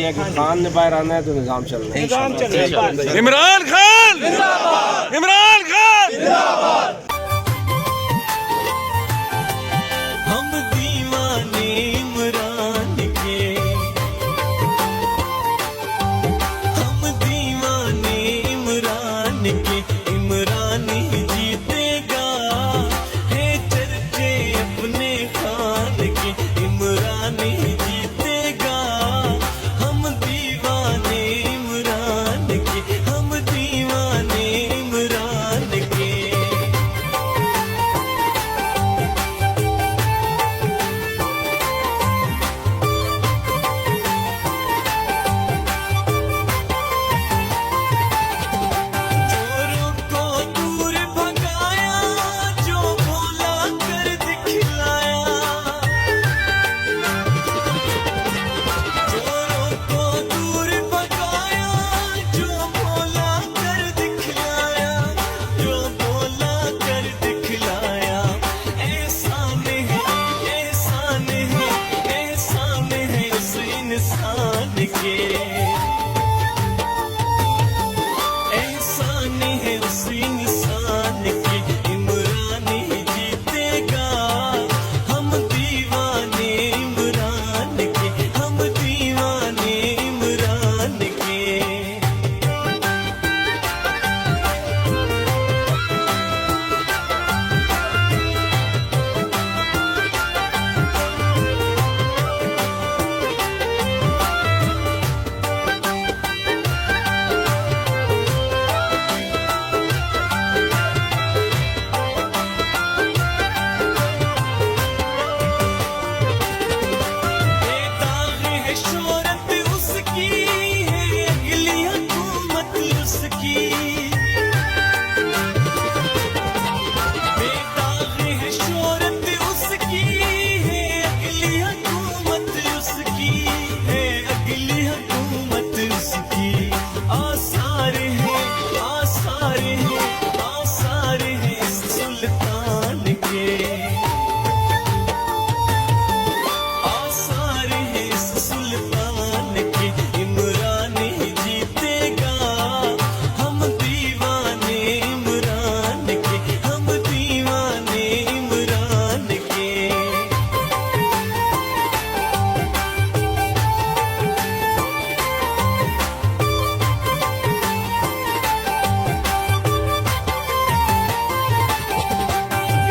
है कि खान ने बाहर आना है तो निज़ाम चलना है। इमरान खान, इमरान खान। हम दीवाने इमरान के, हम दीवाने इमरान के, इमरान ही जीतेगा है चर्चे अपने खान के, इमरान ही जीतेगा। हम दीवाने इमरान के, हम दीवाने इमरान के। चोरों को दूर भगाया, जो बोला कर दिखलाया। चोरों को दूर भगाया, जो बोला कर दिखलाया, जो बोला कर दिखलाया। एहसान है, एहसान है, एहसान है उस इंसान के। एहसान है उस इंसान के, इमरान ही जीतेगा। हम दीवाने इमरान के, हम दीवाने इमरान के। बेदाग है शोहरत उसकी, है अगली हुकूमत उसकी। बेदाग है शोहरत उसकी, है अगली हुकूमत उसकी, है अगली हुकूमत उसकी। आसार है, आसार है, आसार है इस सुल्तान के। आसार है इस सुल्तान के, इमरान ही जीतेगा। हम दीवाने इमरान के, हम दीवाने इमरान के।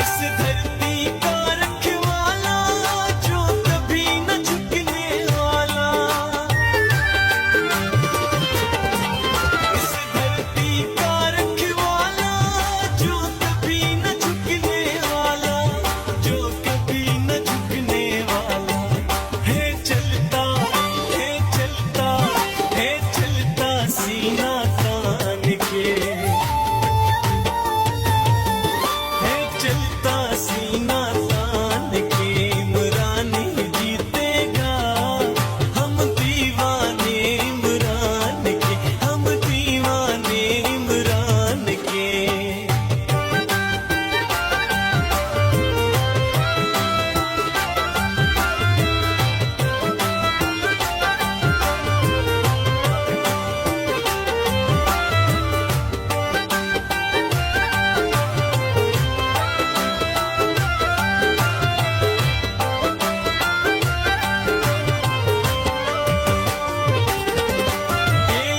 इस धरती का रखवाला, जो कभी न झुकने वाला। इस धरती का रखवाला, जो कभी न झुकने वाला, जो कभी न झुकने वाला। है चलता, है चलता, है चलता सीना तान के। है चलता सीना तान के, इमरान ही जीतेगा। हम दीवाने इमरान के, हम दीवाने इमरान के।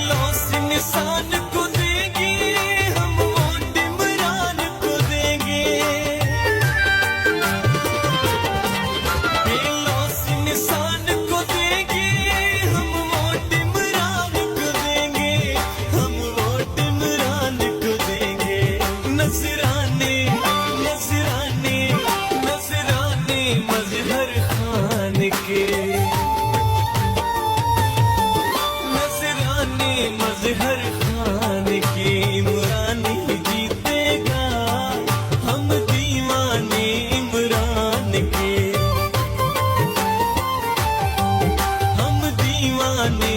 लॉस इंसान को देंगे, हम वोट इमरान को देंगे। लॉस इंसान को देंगे, हम वोट इमरान को देंगे, हम वोट इमरान को देंगे। नजराने, नजराने, नजराने मजहर खान के। नजराने मजहर खान के, इमरान ही जीतेगा। हम दीवाने इमरान के, हम दीवाने